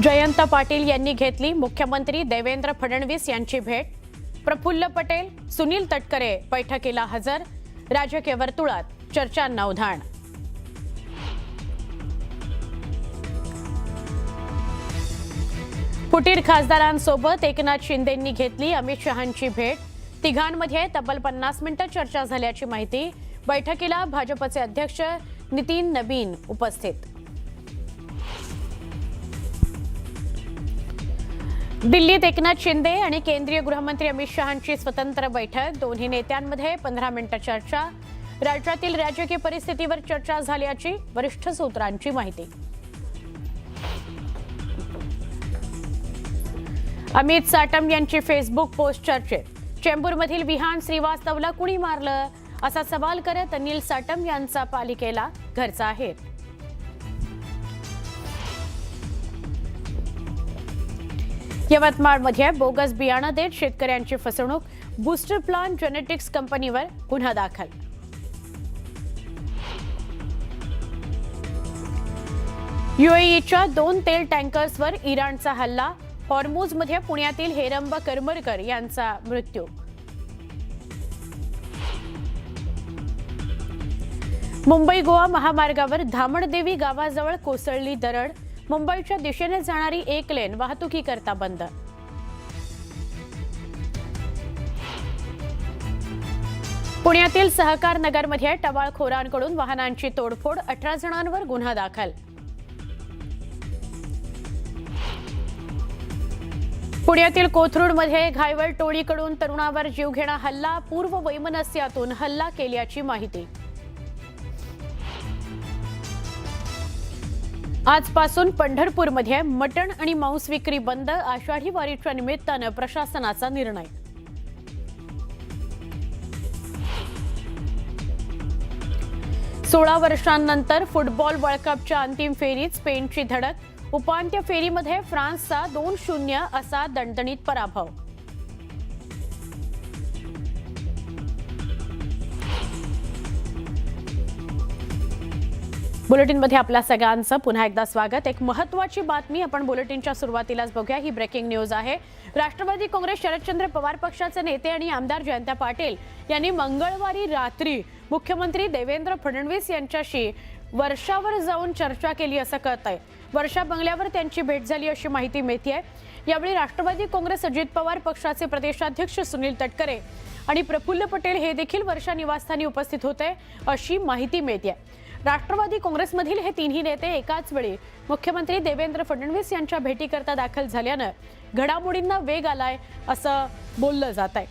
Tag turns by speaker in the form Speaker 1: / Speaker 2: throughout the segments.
Speaker 1: जयंत पाटील यांनी घेतली मुख्यमंत्री देवेंद्र फडणवीस यांची भेट। प्रफुल्ल पटेल, सुनील तटकरे बैठकीला हजर। राजकीय वर्तुळात चर्चांना उधाण। फुटीर खासदारांसोबत एकनाथ शिंदेंनी घेतली अमित शहांची भेट। तिघांमध्ये तब्बल 50 मिनिटे चर्चा झाल्याची माहिती। बैठकीला भाजपचे अध्यक्ष नितीन नबीन उपस्थित। दिल्लीत एकनाथ शिंदे आणि केंद्रीय गृहमंत्री अमित शहांची स्वतंत्र बैठक। दोन्ही नेत्यांमध्ये 15 मिनिटे चर्चा। राज्यातील राजकीय परिस्थितीवर चर्चा झाल्याची वरिष्ठ सूत्रांची माहिती। अमित साटम यांची फेसबुक पोस्ट चर्चेत। चेंबूरमधील विहान श्रीवास्तवला कुणी मारलं असा सवाल करत अनिल साटम यांचा पालिकेला घरचा आहे। यवतमाळमध्ये बोगस बियाणं देत शेतकऱ्यांची फसवणूक। बूस्टर प्लांट जेनेटिक्स कंपनीवर गुन्हा दाखल। यूएईच्या 2 तेल टँकर्सवर इराणचा हल्ला। हॉर्मुझमध्ये पुण्यातील हेरंब करमरकर यांचा मृत्यू। मुंबई गोवा महामार्गावर धामणदेवी गावाजवळ कोसळली दरड। मुंबईच्या दिशेने जाणारी एक लेन वाहतुकीकरता बंद। पुण्यातील सहकार नगरमध्ये टवाळखोरांकडून वाहनांची तोडफोड। 18 जणांवर गुन्हा दाखल। पुण्यातील कोथरूडमध्ये घायवळ टोळीकडून तरुणावर जीवघेणा हल्ला। पूर्व वैमनस्यातून हल्ला केल्याची माहिती। आजपासून पंढरपूरमध्ये मटण आणि मांस विक्री बंद। आषाढी वारीच्या निमित्तानं प्रशासनाचा निर्णय। सोळा वर्षांनंतर फुटबॉल वर्ल्ड कपच्या अंतिम फेरीत स्पेनची धडक। उपांत्य फेरीमध्ये फ्रान्सचा 2-0 असा दणदणीत पराभव। बुलेटिनमध्ये आपल्या सगळ्यांचं पुन्हा एकदा स्वागत। एक महत्त्वाची बातमी आपण बुलेटिनच्या सुरुवातीलाच बघूया। ही ब्रेकिंग न्यूज आहे। राष्ट्रवादी काँग्रेस शरदचंद्र पवार पक्षाचे नेते आणि आमदार जयंत पाटील यांनी मंगळवारी रात्री मुख्यमंत्री देवेंद्र फडणवीस यांच्याशी वर्षावर जाऊन चर्चा केली असं कळतंय। वर्षा बंगल्यावर त्यांची भेट झाली अशी माहिती मिळतेय। यावेळी राष्ट्रवादी काँग्रेस अजित पवार पक्षाचे प्रदेशाध्यक्ष सुनील तटकरे आणि प्रफुल्ल पटेल हे देखील वर्षा निवासस्थानी उपस्थित होते अशी माहिती मिळतेय। राष्ट्रवादी काँग्रेसमधील हे तिन्ही नेते एकाच वेळी मुख्यमंत्री देवेंद्र फडणवीस यांच्या भेटीकरता दाखल झाल्यानं घडामोडींना वेग आलाय असं बोललं जात आहे।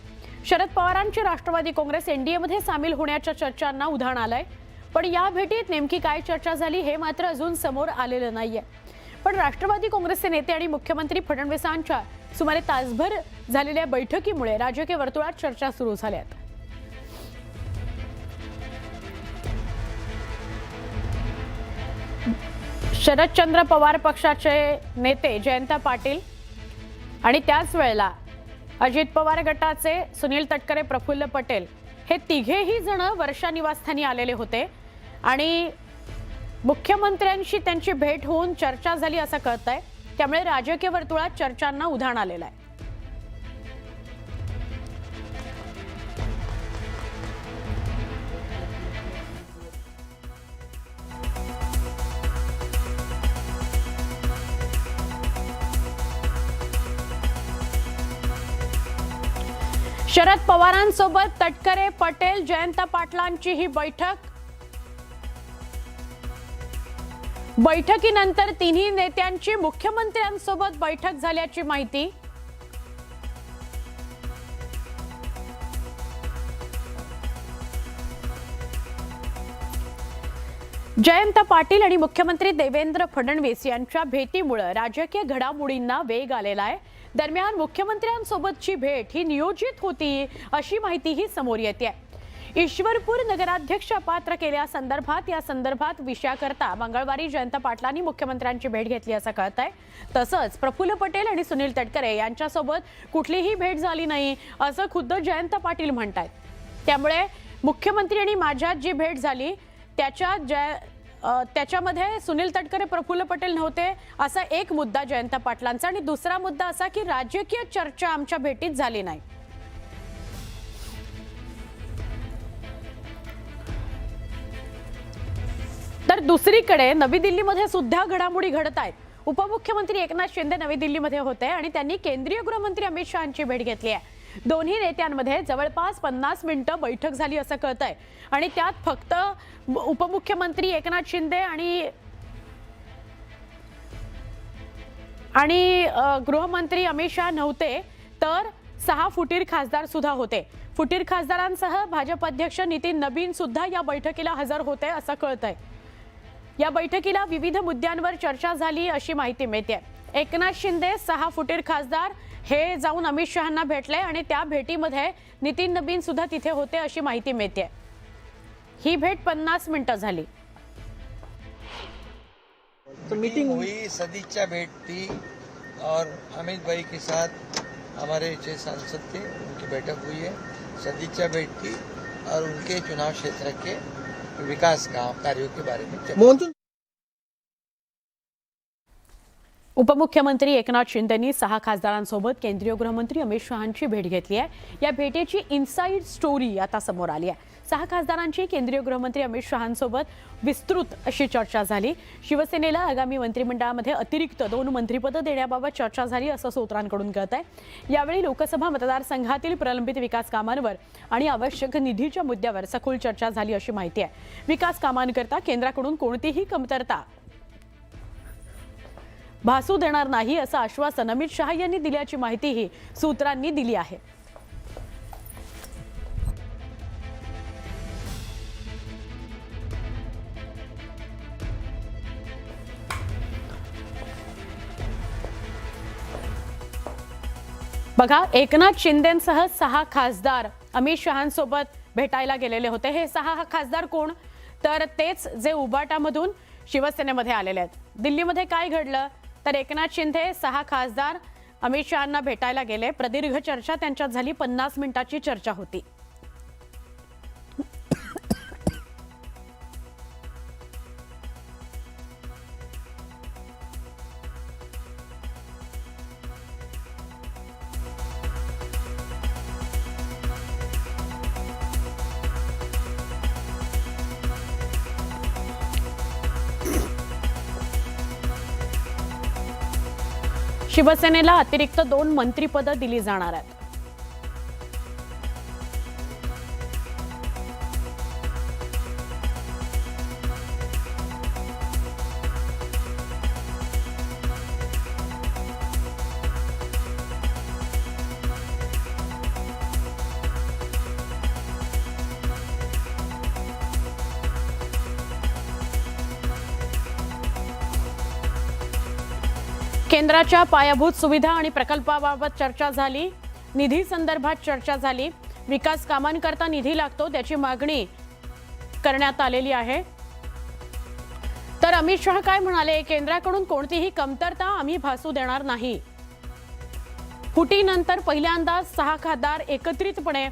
Speaker 1: शरद पवारांची राष्ट्रवादी काँग्रेस एनडीएमध्ये सामील होण्याच्या चर्चांना उधाण आलंय। पण या भेटीत नेमकी काय चर्चा झाली हे मात्र अजून समोर आलेलं नाहीये। पण राष्ट्रवादी काँग्रेसचे नेते आणि मुख्यमंत्री फडणवीसांच्या सुमारे तासभर झालेल्या बैठकीमुळे राजकीय वर्तुळात चर्चा सुरू झाल्यात। शरदचंद्र पवार पक्षाचे नेते जयंत पाटील आणि त्याच वेळेला अजित पवार गटाचे सुनील तटकरे, प्रफुल्ल पटेल हे तिघेही जण वर्षा निवासस्थानी आलेले होते आणि मुख्यमंत्र्यांशी त्यांची भेट होऊन चर्चा झाली असं कळतंय। त्यामुळे राजकीय वर्तुळात चर्चांना उधाण आलेलं आहे। शरद पवारांसोबत तटकरे, पटेल, जयंत पाटलांची ही बैठक। बैठकीनंतर तिन्ही नेत्यांची मुख्यमंत्र्यांसोबत बैठक झाल्याची माहिती। जयंत पाटील आणि मुख्यमंत्री देवेंद्र फडणवीस यांच्या भेटीमुळे राजकीय घडामोडींना वेग आलेला आहे। दरम्यान मुख्यमंत्र्यांसोबतची भेट ही नियोजित होती अशी माहितीही समोर येते। ईश्वरपूर नगराध्यक्ष पात्र केल्यासंदर्भात या संदर्भात विषयाकरता मंगळवारी जयंत पाटलांनी मुख्यमंत्र्यांची भेट घेतली असं कळतंय। तसंच प्रफुल्ल पटेल आणि सुनील तटकरे यांच्यासोबत कुठलीही भेट झाली नाही असं खुद्द जयंत पाटील म्हणतात। त्यामुळे मुख्यमंत्री आणि माझ्यात जी भेट झाली त्याच्या त्याच्यामध्ये सुनील तटकरे, प्रफुल्ल पटेल नव्हते असा एक मुद्दा जयंत पाटलांचा, आणि दुसरा मुद्दा असा की राजकीय चर्चा आमच्या भेटीत झाली नाही. तर दुसरीकडे नवी दिल्लीमध्ये सुद्धा घडामोडी घडत आहेत. उपमुख्यमंत्री एकनाथ शिंदे नवी दिल्लीमध्ये होते आणि त्यांनी केंद्रीय गृहमंत्री अमित शहांची भेट घेतली आहे. दोन्ही नेत्यांमध्ये जवळपास 50 मिनिटं बैठक झाली असं कळतंय, आणि त्यात फक्त उपमुख्यमंत्री एकनाथ शिंदे आणि गृहमंत्री अमित शहा नव्हते, तर 6 फुटीर खासदार सुद्धा होते. फुटीर खासदारांसह भाजप अध्यक्ष नितीन नबीन सुद्धा या बैठकीला हजर होते असं कळतंय. या बैठकीला विविध मुद्द्यांवर चर्चा झाली अशी माहिती मिळते. एकनाथ शिंदे 6 फुटीर खासदार हे जाऊन अमित शहांना भेटले आणि त्या भेटीमध्ये नितीन नबीन सुद्धा तिथे होते अशी माहिती मिळते. ही भेट 50 मिनिटं झाली.
Speaker 2: तो मीटिंग हुई, सदिच्छा भेंट थी और अमित भाई के साथ हमारे 6 सांसद थे, उनकी बैठक हुई है. सदिच्छा भेंट थी और उनके चुनाव क्षेत्र के विकास कार्यों के बारे में चर्चा.
Speaker 1: उपमुख्यमंत्री एकनाथ शिंदेंनी 6 खासदारांसोबत केंद्रीय गृहमंत्री अमित शहांची भेट घेतली आहे. या भेटीची इनसाइड स्टोरी आता समोर आली आहे. 6 खासदारांची केंद्रीय गृहमंत्री अमित शहांसोबत विस्तृत अशी चर्चा झाली. शिवसेनेला आगामी मंत्रिमंडळामध्ये अतिरिक्त 2 मंत्रिपदं देण्याबाबत चर्चा झाली असं सूत्रांकडून कळत आहे. यावेळी लोकसभा मतदारसंघातील प्रलंबित विकास कामांवर आणि आवश्यक निधीच्या मुद्द्यावर सखोल चर्चा झाली अशी माहिती आहे. विकास कामांकरता केंद्राकडून कोणतीही कमतरता भासू देणार नाही असं आश्वासन अमित शहा यांनी दिल्याची माहितीही सूत्रांनी दिली आहे. बघा, एकनाथ शिंदेंसह 6 खासदार अमित शहांसोबत भेटायला गेलेले होते. हे 6 खासदार कोण? तर तेच जे उबाटामधून शिवसेनेमध्ये आलेले आहेत. दिल्लीमध्ये काय घडलं तर एकनाथ शिंदे 6 खासदार अमित शहांना भेटायला गेले. प्रदीर्घ चर्चा त्यांच्यात झाली. 50 मिनिटाची चर्चा होती. शिवसेनेला अतिरिक्त 2 मंत्रिपदं दिली जाणार आहेत. केंद्राच्या पायाभूत सुविधा आणि प्रकल्पाबाबत चर्चा झाली. निधी संदर्भात चर्चा झाली. विकास कामांकरता निधी लागतो त्याची मागणी करण्यात आलेली आहे. तर अमित शहा काय म्हणाले? केंद्राकडून कोणतीही कमतरता आम्ही भासू देणार नाही. फुटीनंतर पहिल्यांदा 6 खासदार एकत्रितपणे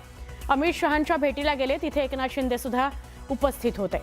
Speaker 1: अमित शहांच्या भेटीला गेले. तिथे एकनाथ शिंदे सुद्धा उपस्थित होते.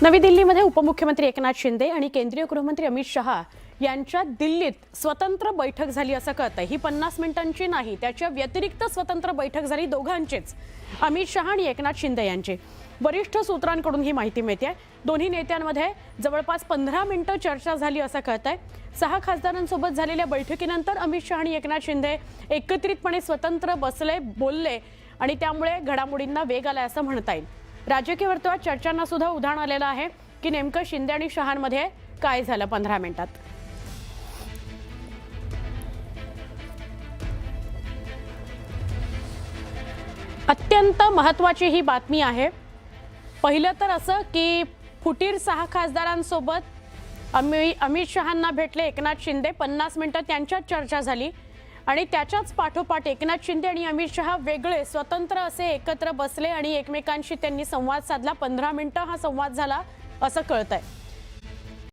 Speaker 1: नवी दिल्लीमध्ये उपमुख्यमंत्री एकनाथ शिंदे आणि केंद्रीय गृहमंत्री अमित शहा यांच्या दिल्लीत स्वतंत्र बैठक झाली असं कळतंय. ही 50 मिनिटांची नाही, त्याच्या व्यतिरिक्त स्वतंत्र बैठक झाली दोघांचीच, अमित शहा आणि एकनाथ शिंदे यांची. वरिष्ठ सूत्रांकडून ही माहिती मिळते. दोन्ही नेत्यांमध्ये जवळपास 15 मिनिटं चर्चा झाली असं कळतंय. 6 खासदारांसोबत झालेल्या बैठकीनंतर अमित शहा आणि एकनाथ शिंदे एकत्रितपणे स्वतंत्र बसले, बोलले आणि त्यामुळे घडामोडींना वेग आला असं म्हणता येईल. राजकीय वर्तुळात चर्चांना सुद्धा उधाण आलेलं आहे की नेमकं शिंदे आणि शहांमध्ये काय झालं 15 मिनिटात. अत्यंत महत्त्वाची ही बातमी आहे. पहिलं तर असं की फुटीर 6 खासदारांसोबत अमित शहांना भेटले एकनाथ शिंदे. 50 मिनिटं त्यांच्यात चर्चा झाली आणि त्याच्याच पाठोपाठ एकनाथ शिंदे आणि अमित शहा वेगळे स्वतंत्र असे एकत्र बसले आणि एकमेकांशी त्यांनी संवाद साधला. 15 मिनिटं हा संवाद झाला असं कळतंय.